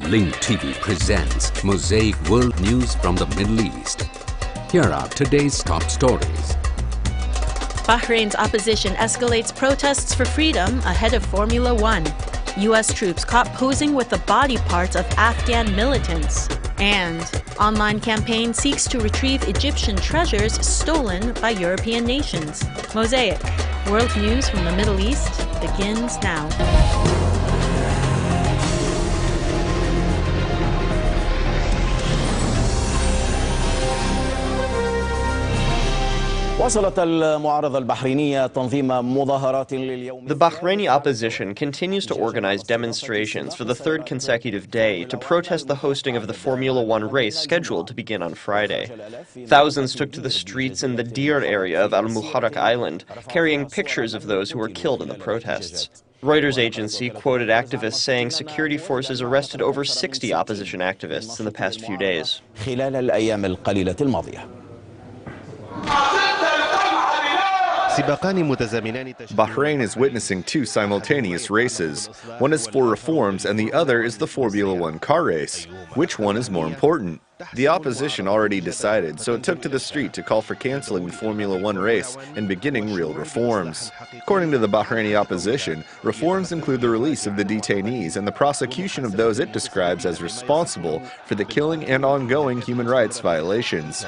Link TV presents Mosaic World News from the Middle East. Here are today's top stories. Bahrain's opposition escalates protests for freedom ahead of Formula One. U.S. troops caught posing with the body parts of Afghan militants. And online campaign seeks to retrieve Egyptian treasures stolen by European nations. Mosaic, world news from the Middle East, begins now. The Bahraini opposition continues to organize demonstrations for the third consecutive day to protest the hosting of the Formula One race scheduled to begin on Friday. Thousands took to the streets in the Dir area of al-Muharraq Island, carrying pictures of those who were killed in the protests. Reuters agency quoted activists saying security forces arrested over 60 opposition activists in the past few days. Bahrain is witnessing two simultaneous races. One is for reforms and the other is the Formula One car race. Which one is more important? The opposition already decided, so it took to the street to call for canceling the Formula One race and beginning real reforms. According to the Bahraini opposition, reforms include the release of the detainees and the prosecution of those it describes as responsible for the killing and ongoing human rights violations.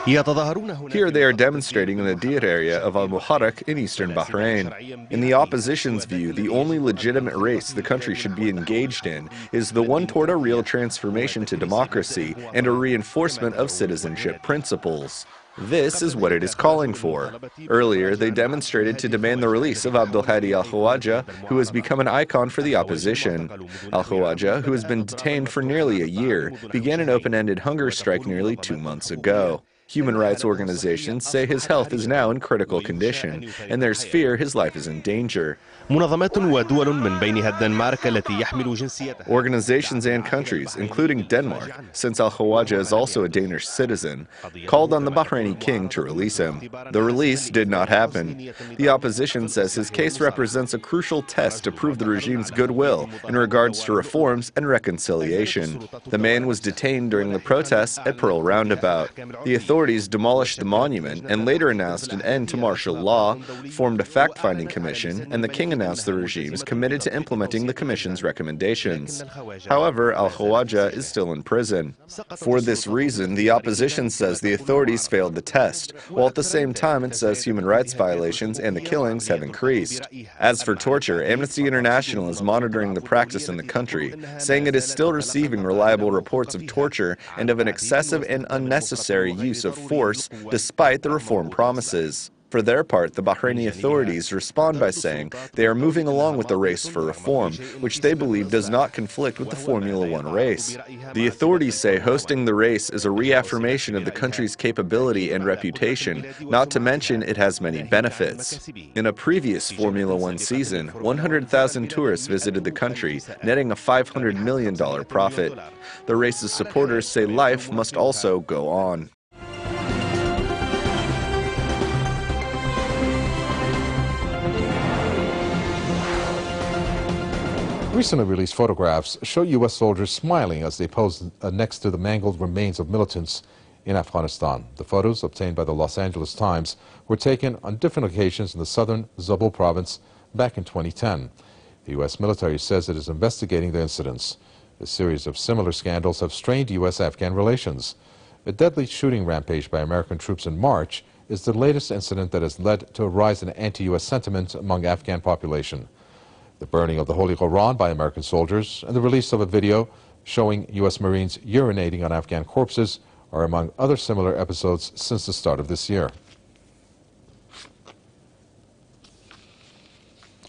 Here they are demonstrating in the Dir area of al-Muharraq in eastern Bahrain. In the opposition's view, the only legitimate race the country should be engaged in is the one toward a real transformation to democracy and a reinforcement of citizenship principles. This is what it is calling for. Earlier, they demonstrated to demand the release of al-Khawaja, who has become an icon for the opposition. Al-Khawaja, who has been detained for nearly a year, began an open-ended hunger strike nearly 2 months ago. Human rights organizations say his health is now in critical condition, and there's fear his life is in danger. Organizations and countries, including Denmark, since al-Khawaja is also a Danish citizen, called on the Bahraini king to release him. The release did not happen. The opposition says his case represents a crucial test to prove the regime's goodwill in regards to reforms and reconciliation. The man was detained during the protests at Pearl Roundabout. The authorities demolished the monument and later announced an end to martial law, formed a fact-finding commission, and the king announced the regime is committed to implementing the commission's recommendations. However, al-Khawaja is still in prison. For this reason, the opposition says the authorities failed the test, while at the same time it says human rights violations and the killings have increased. As for torture, Amnesty International is monitoring the practice in the country, saying it is still receiving reliable reports of torture and of an excessive and unnecessary use of force despite the reform promises. For their part, the Bahraini authorities respond by saying they are moving along with the race for reform, which they believe does not conflict with the Formula One race. The authorities say hosting the race is a reaffirmation of the country's capability and reputation, not to mention it has many benefits. In a previous Formula One season, 100,000 tourists visited the country, netting a $500 million profit. The race's supporters say life must also go on. Recently released photographs show U.S. soldiers smiling as they pose next to the mangled remains of militants in Afghanistan. The photos, obtained by the Los Angeles Times, were taken on different occasions in the southern Suburb province back in 2010. The U.S. military says it is investigating the incidents. A series of similar scandals have strained U.S.-Afghan relations. A deadly shooting rampage by American troops in March is the latest incident that has led to a rise in anti-U.S. sentiment among Afghan population. The burning of the Holy Quran by American soldiers and the release of a video showing U.S. Marines urinating on Afghan corpses are among other similar episodes since the start of this year.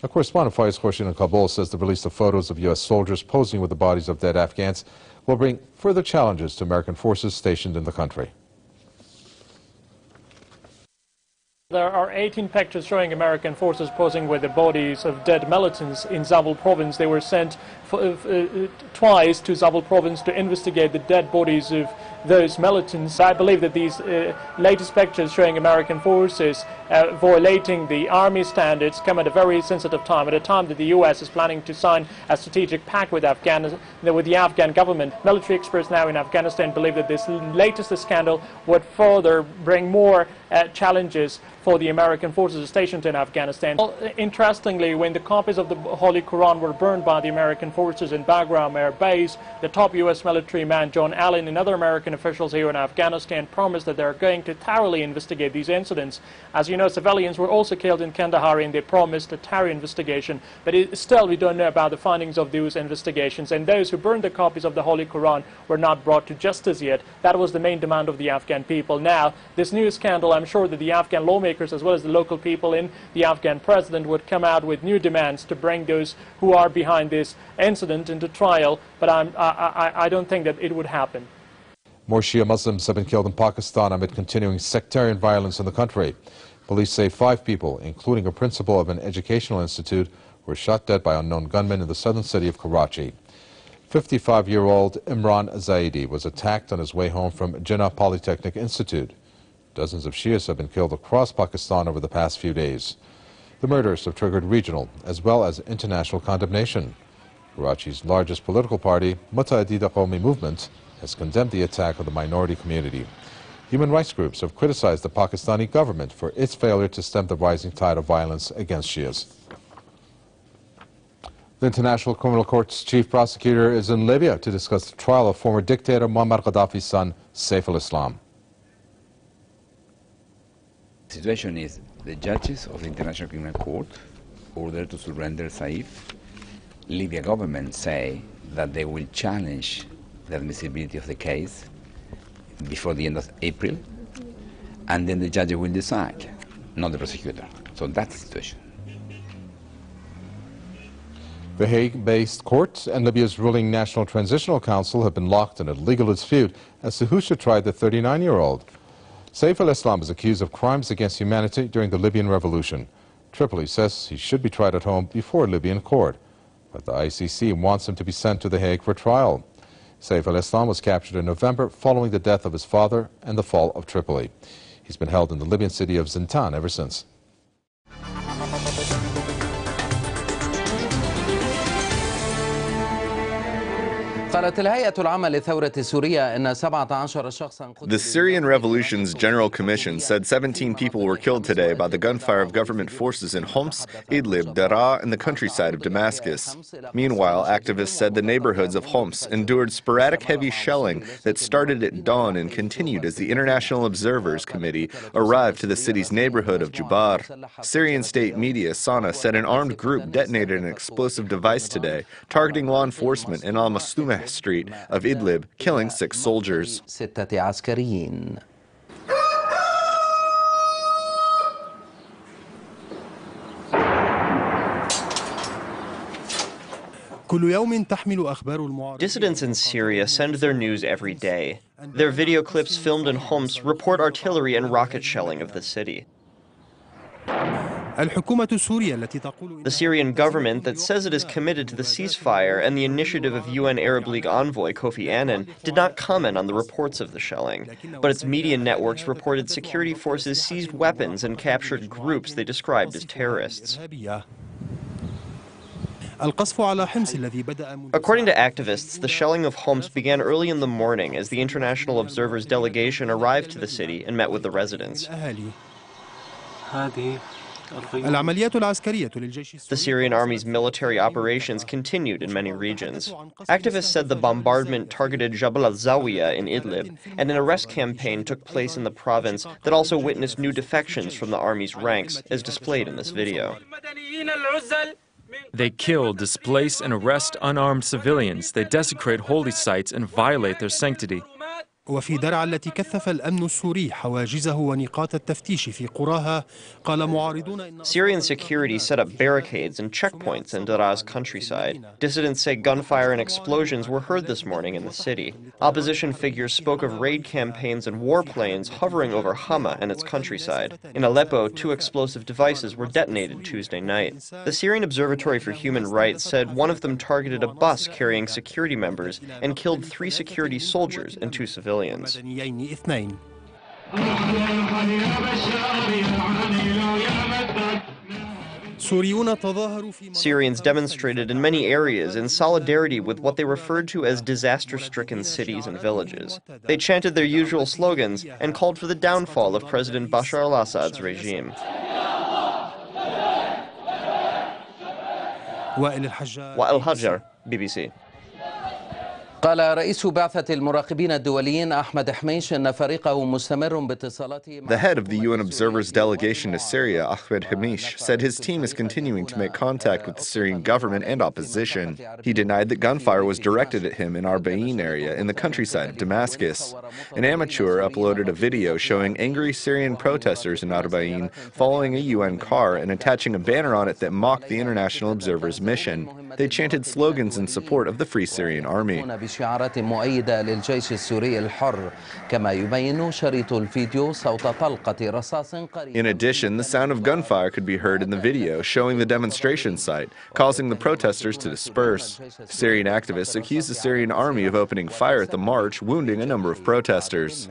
A correspondent Faiz Khurshid in Kabul says the release of photos of U.S. soldiers posing with the bodies of dead Afghans will bring further challenges to American forces stationed in the country. There are 18 pictures showing American forces posing with the bodies of dead militants in Zabul province. They were sent twice to Zabul province to investigate the dead bodies of those militants. I believe that these latest pictures showing American forces violating the army standards come at a very sensitive time, at a time that the U.S. is planning to sign a strategic pact with the Afghan government. Military experts now in Afghanistan believe that this latest scandal would further bring more challenges for the American forces stationed in Afghanistan. Well, interestingly, when the copies of the Holy Quran were burned by the American forces in Bagram Air Base, the top U.S. military man John Allen and other American officials here in Afghanistan promised that they're going to thoroughly investigate these incidents. As you know, civilians were also killed in Kandahar, and they promised a thorough investigation. But still, we don't know about the findings of those investigations. And those who burned the copies of the Holy Quran were not brought to justice yet. That was the main demand of the Afghan people. Now, this new scandal, I'm sure that the Afghan lawmakers as well as the local people in the Afghan president would come out with new demands to bring those who are behind this incident into trial. But I don't think that it would happen. More Shia Muslims have been killed in Pakistan amid continuing sectarian violence in the country. Police say 5 people, including a principal of an educational institute, were shot dead by unknown gunmen in the southern city of Karachi. 55-year-old Imran Zaidi was attacked on his way home from Jinnah Polytechnic Institute. Dozens of Shias have been killed across Pakistan over the past few days. The murders have triggered regional as well as international condemnation. Karachi's largest political party, Muttahideen Qawmi Movement, has condemned the attack on the minority community. Human rights groups have criticized the Pakistani government for its failure to stem the rising tide of violence against Shias. The International Criminal Court's chief prosecutor is in Libya to discuss the trial of former dictator Muammar Gaddafi's son, Saif al-Islam. The situation is the judges of the International Criminal Court ordered to surrender Saif. Libya government say that they will challenge the admissibility of the case before the end of April, and then the judge will decide, not the prosecutor. So that's the situation. The Hague-based court and Libya's ruling National Transitional Council have been locked in a legal dispute as to who should try the 39-year-old. Saif al-Islam is accused of crimes against humanity during the Libyan revolution. Tripoli says he should be tried at home before a Libyan court, but the ICC wants him to be sent to The Hague for trial. Saif al-Islam was captured in November following the death of his father and the fall of Tripoli. He's been held in the Libyan city of Zintan ever since. The Syrian Revolution's General Commission said 17 people were killed today by the gunfire of government forces in Homs, Idlib, Daraa, and the countryside of Damascus. Meanwhile, activists said the neighborhoods of Homs endured sporadic heavy shelling that started at dawn and continued as the International Observers Committee arrived to the city's neighborhood of Jubar. Syrian state media Sana said an armed group detonated an explosive device today, targeting law enforcement in al-Mastumah Street of Idlib, killing 6 soldiers. Dissidents in Syria send their news every day. Their video clips filmed in Homs report artillery and rocket shelling of the city. The Syrian government that says it is committed to the ceasefire and the initiative of UN Arab League envoy Kofi Annan did not comment on the reports of the shelling, but its media networks reported security forces seized weapons and captured groups they described as terrorists. According to activists, the shelling of Homs began early in the morning as the International Observers delegation arrived to the city and met with the residents. The Syrian army's military operations continued in many regions. Activists said the bombardment targeted Jabal al-Zawiya in Idlib, and an arrest campaign took place in the province that also witnessed new defections from the army's ranks, as displayed in this video. They kill, displace, and arrest unarmed civilians. They desecrate holy sites and violate their sanctity. وفي درعا التي كثف الأمن السوري حواجزه ونقاط التفتيش في قراها قال معارضون Syrian security set up barricades and checkpoints in Dara'a's countryside. Dissidents say gunfire and explosions were heard this morning in the city. Opposition figures spoke of raid campaigns and warplanes hovering over Hama and its countryside. In Aleppo, 2 explosive devices were detonated Tuesday night. The Syrian Observatory for Human Rights said one of them targeted a bus carrying security members and killed 3 security soldiers and 2 civilians. Syrians demonstrated in many areas in solidarity with what they referred to as disaster-stricken cities and villages. They chanted their usual slogans and called for the downfall of President Bashar al-Assad's regime. Wa'il Hajar, BBC. قال رئيس بعثة المراقبين الدوليين أحمد حميش أن فريقه مستمر باتصالاته. The head of the UN Observers delegation to Syria, Ahmed Hamish, said his team is continuing to make contact with the Syrian government and opposition. He denied that gunfire was directed at him in Arbaeen area in the countryside of Damascus. An amateur uploaded a video showing angry Syrian protesters in Arbaeen following a UN car and attaching a banner on it that mocked the International Observers mission. They chanted slogans in support of the Free Syrian Army. بشعارات مؤيدة للجيش السوري الحر كما يبين شريط الفيديو صوت طلقة رصاص قريب. In addition, the sound of gunfire could be heard in the video showing the demonstration site, causing the protesters to disperse. Syrian activists accused the Syrian army of opening fire at the march, wounding a number of protesters.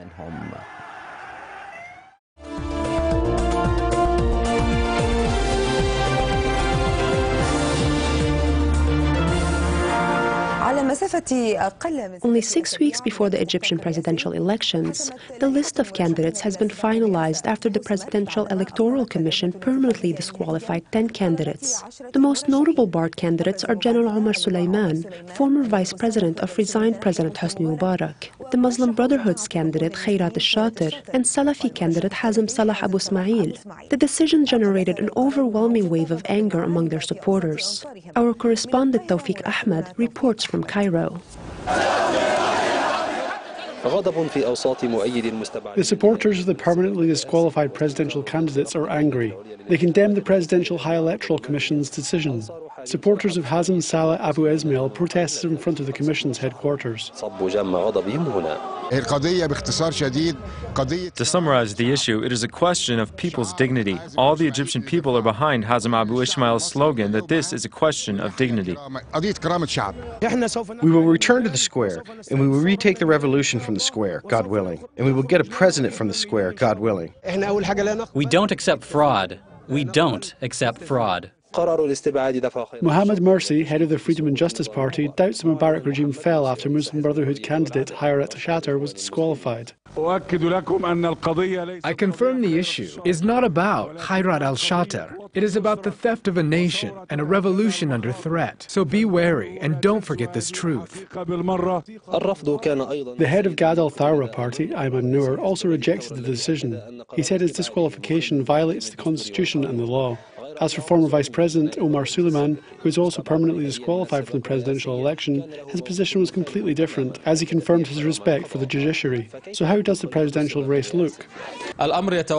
Only 6 weeks before the Egyptian presidential elections, the list of candidates has been finalized after the Presidential Electoral Commission permanently disqualified 10 candidates. The most notable barred candidates are General Omar Suleiman, former vice president of resigned President Hosni Mubarak, the Muslim Brotherhood's candidate Khairat al-Shatir, and Salafi candidate Hazem Salah Abu Ismail. The decision generated an overwhelming wave of anger among their supporters. Our correspondent Tawfiq Ahmed reports from Cairo. The supporters of the permanently disqualified presidential candidates are angry. They condemn the Presidential High Electoral Commission's decision. Supporters of Hazem Salah Abu Ismail protested in front of the Commission's headquarters. To summarize the issue, it is a question of people's dignity. All the Egyptian people are behind Hazem Abu Ismail's slogan that this is a question of dignity. We will return to the square, and we will retake the revolution from the square, God willing. And we will get a president from the square, God willing. We don't accept fraud. We don't accept fraud. Mohammed Morsi, head of the Freedom and Justice Party, doubts the Mubarak regime fell after Muslim Brotherhood candidate Khairat al-Shatir was disqualified. I confirm the issue is not about Khairat al-Shatir. It is about the theft of a nation and a revolution under threat. So be wary and don't forget this truth. The head of Gad al-Thawra party, Ayman Noor, also rejected the decision. He said his disqualification violates the constitution and the law. As for former Vice President Omar Suleiman, who is also permanently disqualified from the presidential election, his position was completely different, as he confirmed his respect for the judiciary. So how does the presidential race look? It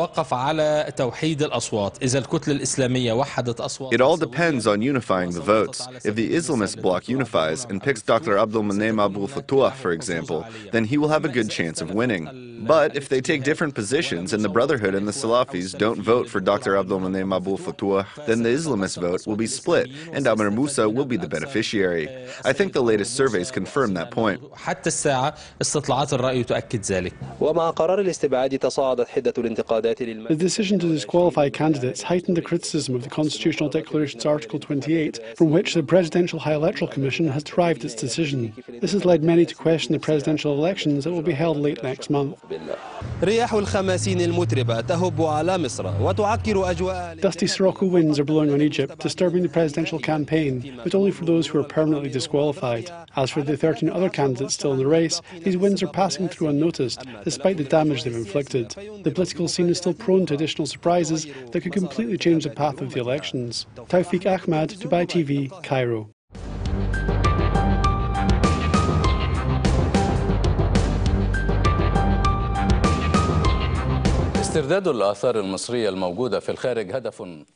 all depends on unifying the votes. If the Islamist bloc unifies and picks Dr. Abdul Manem Abul Fatouh, for example, then he will have a good chance of winning. But if they take different positions and the Brotherhood and the Salafis don't vote for Dr. Abdul Manem Abul Fatouh, then the Islamist vote will be split and Amr Moussa will be the beneficiary. I think the latest surveys confirm that point. The decision to disqualify candidates heightened the criticism of the Constitutional Declaration's Article 28, from which the Presidential High Electoral Commission has derived its decision. This has led many to question the presidential elections that will be held late next month. Dusty Sirocco winds are blowing on Egypt, disturbing the presidential campaign, but only for those who are permanently disqualified. As for the 13 other candidates still in the race, these winds are passing through unnoticed, despite the damage they've inflicted. The political scene is still prone to additional surprises that could completely change the path of the elections. Tawfiq Ahmed, Dubai TV, Cairo.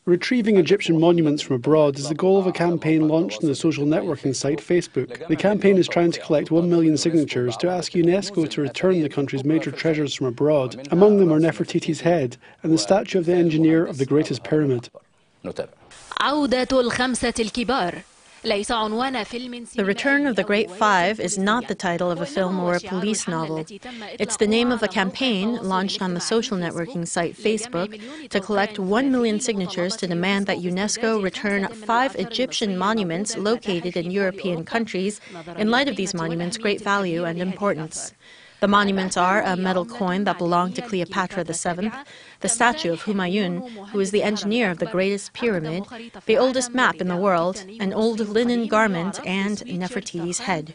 Retrieving Egyptian monuments from abroad is the goal of a campaign launched on the social networking site Facebook. The campaign is trying to collect 1 million signatures to ask UNESCO to return the country's major treasures from abroad. Among them are Nefertiti's head and the statue of the engineer of the greatest pyramid. The Return of the Great Five is not the title of a film or a police novel. It's the name of a campaign launched on the social networking site Facebook to collect 1 million signatures to demand that UNESCO return 5 Egyptian monuments located in European countries in light of these monuments' great value and importance. The monuments are a metal coin that belonged to Cleopatra VII, the statue of Humayun, who is the engineer of the greatest pyramid, the oldest map in the world, an old linen garment, and Nefertiti's head.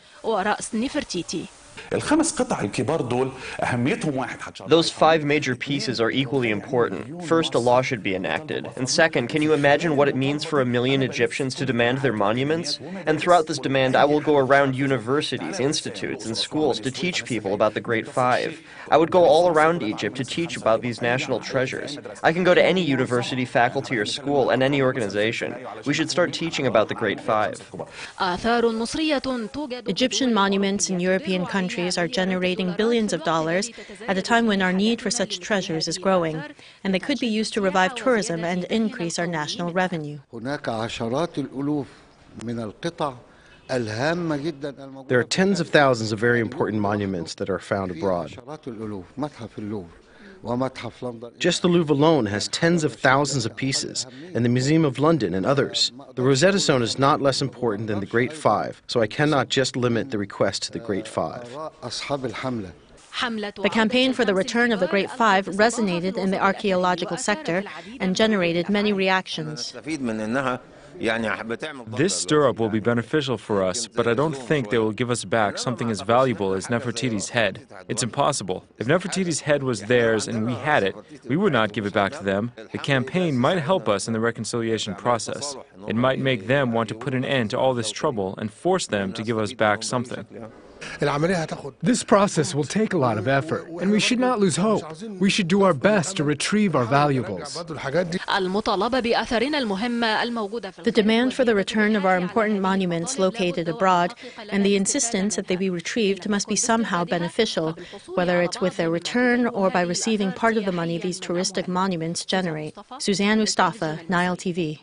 Those 5 major pieces are equally important. First, a law should be enacted. And second, can you imagine what it means for 1 million Egyptians to demand their monuments? And throughout this demand, I will go around universities, institutes, and schools to teach people about the Great Five. I would go all around Egypt to teach about these national treasures. I can go to any university, faculty, or school, and any organization. We should start teaching about the Great Five. Egyptian monuments in European countries are generating billions of dollars at a time when our need for such treasures is growing, and they could be used to revive tourism and increase our national revenue. There are tens of thousands of very important monuments that are found abroad. Just the Louvre alone has tens of thousands of pieces, and the Museum of London and others. The Rosetta Stone is not less important than the Great Five, so I cannot just limit the request to the Great Five. The campaign for the return of the Great Five resonated in the archaeological sector and generated many reactions. This stir-up will be beneficial for us, but I don't think they will give us back something as valuable as Nefertiti's head. It's impossible. If Nefertiti's head was theirs and we had it, we would not give it back to them. The campaign might help us in the reconciliation process. It might make them want to put an end to all this trouble and force them to give us back something. This process will take a lot of effort, and we should not lose hope. We should do our best to retrieve our valuables. The demand for the return of our important monuments located abroad and the insistence that they be retrieved must be somehow beneficial, whether it's with their return or by receiving part of the money these touristic monuments generate. Suzanne Mustafa, Nile TV.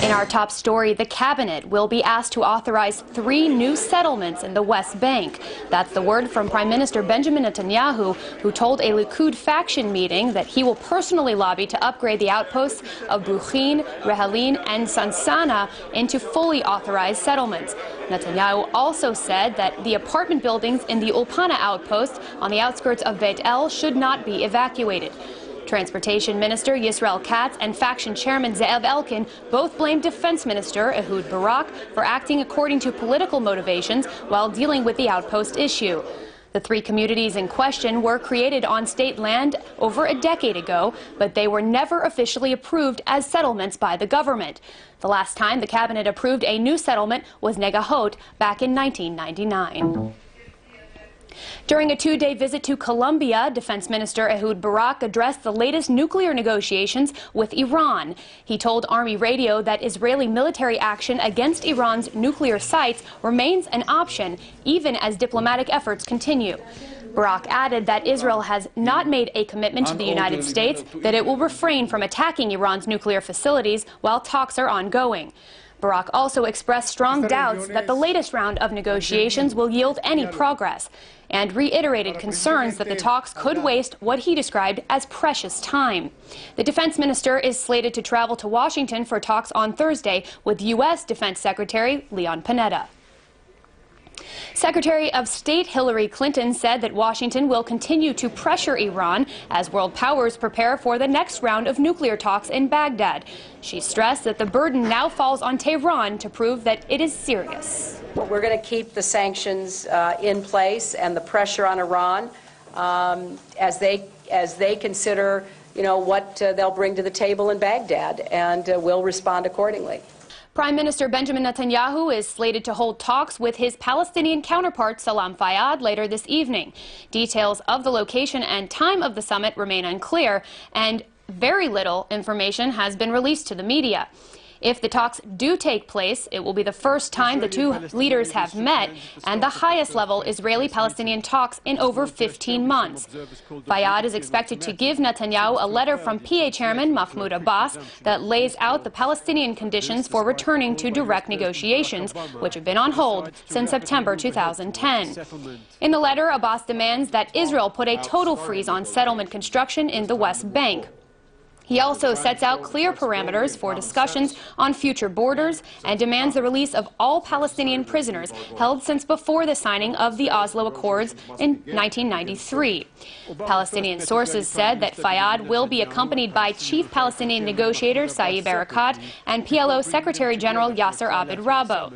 In our top story, the cabinet will be asked to authorize 3 new settlements in the West Bank. That's the word from Prime Minister Benjamin Netanyahu, who told a Likud faction meeting that he will personally lobby to upgrade the outposts of Bruchin, Rehalin, and Sansana into fully authorized settlements. Netanyahu also said that the apartment buildings in the Ulpana outpost on the outskirts of Beit El should not be evacuated. Transportation Minister Yisrael Katz and faction chairman Ze'ev Elkin both blamed Defense Minister Ehud Barak for acting according to political motivations while dealing with the outpost issue. The 3 communities in question were created on state land over a decade ago, but they were never officially approved as settlements by the government. The last time the cabinet approved a new settlement was Negahot back in 1999. During a 2-day visit to Colombia, Defense Minister Ehud Barak addressed the latest nuclear negotiations with Iran. He told Army Radio that Israeli military action against Iran's nuclear sites remains an option, even as diplomatic efforts continue. Barak added that Israel has not made a commitment to the United States that it will refrain from attacking Iran's nuclear facilities while talks are ongoing. Barak also expressed strong doubts that the latest round of negotiations will yield any progress, and reiterated concerns that the talks could waste what he described as precious time. The defense minister is slated to travel to Washington for talks on Thursday with U.S. Defense Secretary Leon Panetta. Secretary of State Hillary Clinton said that Washington will continue to pressure Iran as world powers prepare for the next round of nuclear talks in Baghdad. She stressed that the burden now falls on Tehran to prove that it is serious. We're going to keep the sanctions in place and the pressure on Iran as they consider what they'll bring to the table in Baghdad, and we'll respond accordingly. Prime Minister Benjamin Netanyahu is slated to hold talks with his Palestinian counterpart Salam Fayyad later this evening. Details of the location and time of the summit remain unclear, and very little information has been released to the media. If the talks do take place, it will be the first time the two leaders have met and the highest level Israeli-Palestinian talks in over 15 months. Fayyad is expected to give Netanyahu a letter from PA chairman Mahmoud Abbas that lays out the Palestinian conditions for returning to direct negotiations, which have been on hold since September 2010. In the letter, Abbas demands that Israel put a total freeze on settlement construction in the West Bank. He also sets out clear parameters for discussions on future borders and demands the release of all Palestinian prisoners held since before the signing of the Oslo Accords in 1993. Palestinian sources said that Fayyad will be accompanied by Chief Palestinian negotiator Saif Barakat and PLO Secretary General Yasser Abed Rabo.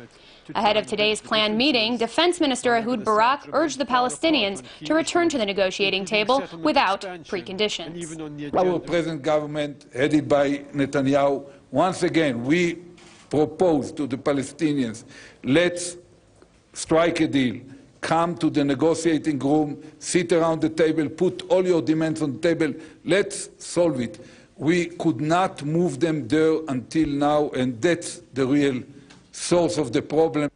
Ahead of today's planned meeting, Defense Minister Ehud Barak urged the Palestinians to return to the negotiating table without preconditions. Our present government, headed by Netanyahu, once again, we propose to the Palestinians, let's strike a deal. Come to the negotiating room, sit around the table, put all your demands on the table, let's solve it. We could not move them there until now, and that's the real source of the problem.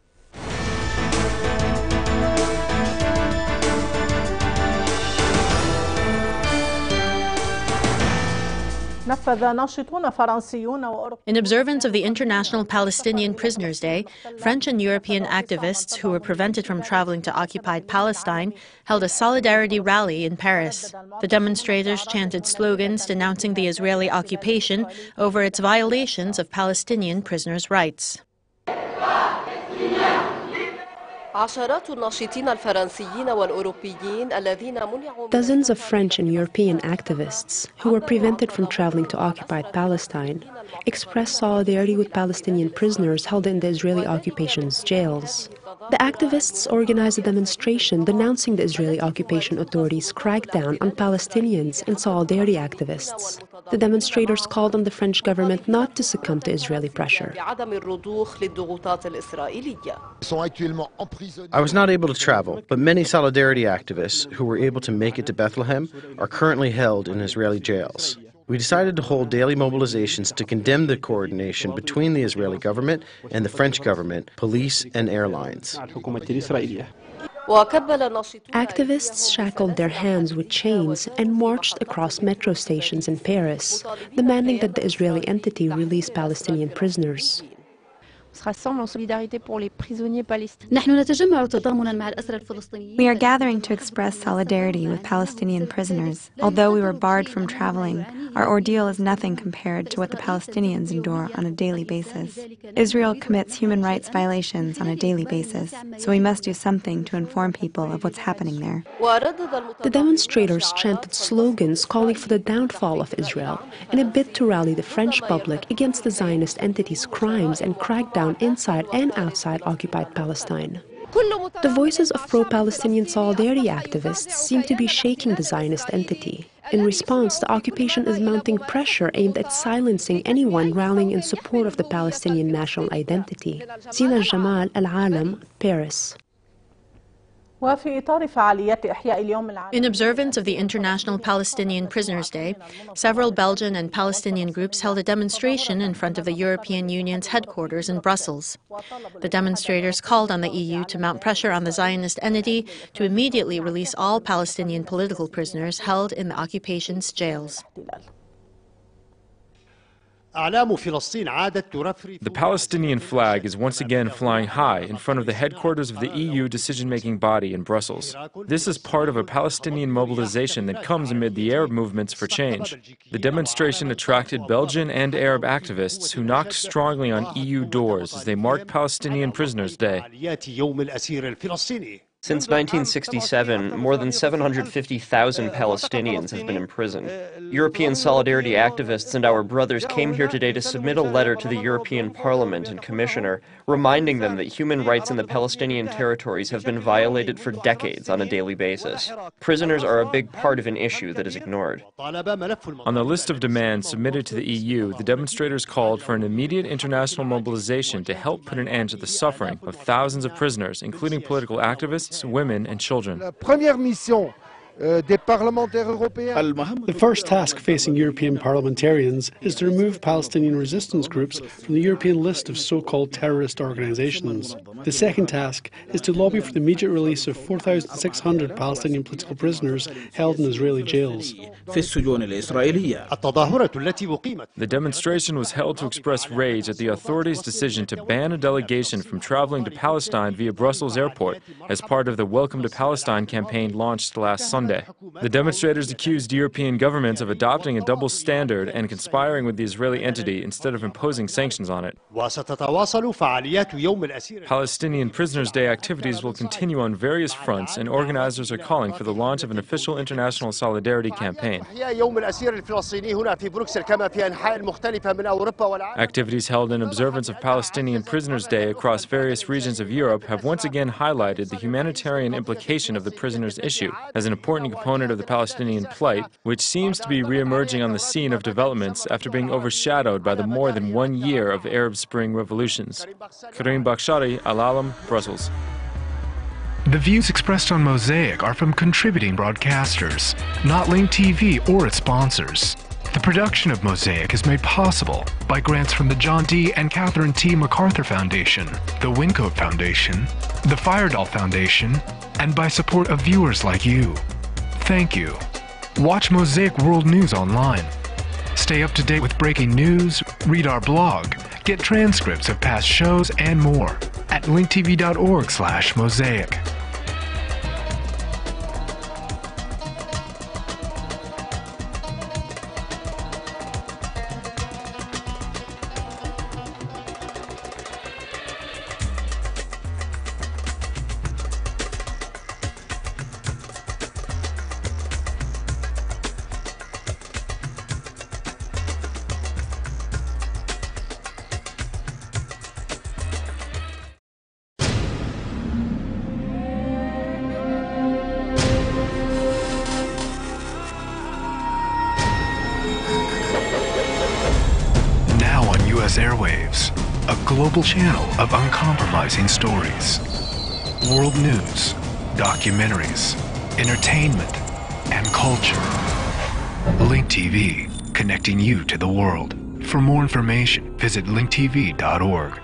In observance of the International Palestinian Prisoners' Day, French and European activists who were prevented from traveling to occupied Palestine held a solidarity rally in Paris. The demonstrators chanted slogans denouncing the Israeli occupation over its violations of Palestinian prisoners' rights. Dozens of French and European activists who were prevented from traveling to occupied Palestine expressed solidarity with Palestinian prisoners held in the Israeli occupation's jails. The activists organized a demonstration denouncing the Israeli occupation authorities' crackdown on Palestinians and solidarity activists. The demonstrators called on the French government not to succumb to Israeli pressure. I was not able to travel, but many solidarity activists who were able to make it to Bethlehem are currently held in Israeli jails. We decided to hold daily mobilizations to condemn the coordination between the Israeli government and the French government, police, and airlines. Activists shackled their hands with chains and marched across metro stations in Paris, demanding that the Israeli entity release Palestinian prisoners. We are gathering to express solidarity with Palestinian prisoners. Although we were barred from traveling, our ordeal is nothing compared to what the Palestinians endure on a daily basis. Israel commits human rights violations on a daily basis, so we must do something to inform people of what's happening there. The demonstrators chanted slogans calling for the downfall of Israel in a bid to rally the French public against the Zionist entity's crimes and crackdown inside and outside occupied Palestine. The voices of pro-Palestinian solidarity activists seem to be shaking the Zionist entity. In response, the occupation is mounting pressure aimed at silencing anyone rallying in support of the Palestinian national identity. Zina Jamal, Al-Alam, Paris. In observance of the International Palestinian Prisoners' Day, several Belgian and Palestinian groups held a demonstration in front of the European Union's headquarters in Brussels. The demonstrators called on the EU to mount pressure on the Zionist entity to immediately release all Palestinian political prisoners held in the occupation's jails. The Palestinian flag is once again flying high in front of the headquarters of the EU decision-making body in Brussels. This is part of a Palestinian mobilization that comes amid the Arab movements for change. The demonstration attracted Belgian and Arab activists who knocked strongly on EU doors as they marked Palestinian Prisoners' Day. Since 1967, more than 750,000 Palestinians have been imprisoned. European solidarity activists and our brothers came here today to submit a letter to the European Parliament and Commissioner, reminding them that human rights in the Palestinian territories have been violated for decades on a daily basis. Prisoners are a big part of an issue that is ignored. On the list of demands submitted to the EU, the demonstrators called for an immediate international mobilization to help put an end to the suffering of thousands of prisoners, including political activists, women and children. The first task facing European parliamentarians is to remove Palestinian resistance groups from the European list of so-called terrorist organizations. The second task is to lobby for the immediate release of 4,600 Palestinian political prisoners held in Israeli jails. The demonstration was held to express rage at the authorities' decision to ban a delegation from traveling to Palestine via Brussels airport as part of the Welcome to Palestine campaign launched last Sunday. The demonstrators accused European governments of adopting a double standard and conspiring with the Israeli entity instead of imposing sanctions on it. Palestinian Prisoners' Day activities will continue on various fronts, and organizers are calling for the launch of an official international solidarity campaign. Activities held in observance of Palestinian Prisoners' Day across various regions of Europe have once again highlighted the humanitarian implication of the prisoners' issue as an important component of the Palestinian plight, which seems to be re-emerging on the scene of developments after being overshadowed by the more than 1 year of Arab Spring revolutions. Karim Bakhshari, Al-Alam, Brussels. The views expressed on Mosaic are from contributing broadcasters, not Link TV or its sponsors. The production of Mosaic is made possible by grants from the John D. and Catherine T. MacArthur Foundation, the Wincoat Foundation, the Firedoll Foundation, and by support of viewers like you. Thank you. Watch Mosaic World News online. Stay up to date with breaking news, read our blog, get transcripts of past shows, and more at linktv.org/mosaic. Airwaves, a global channel of uncompromising stories, world news, documentaries, entertainment, and culture. Link TV, connecting you to the world. For more information, visit linktv.org.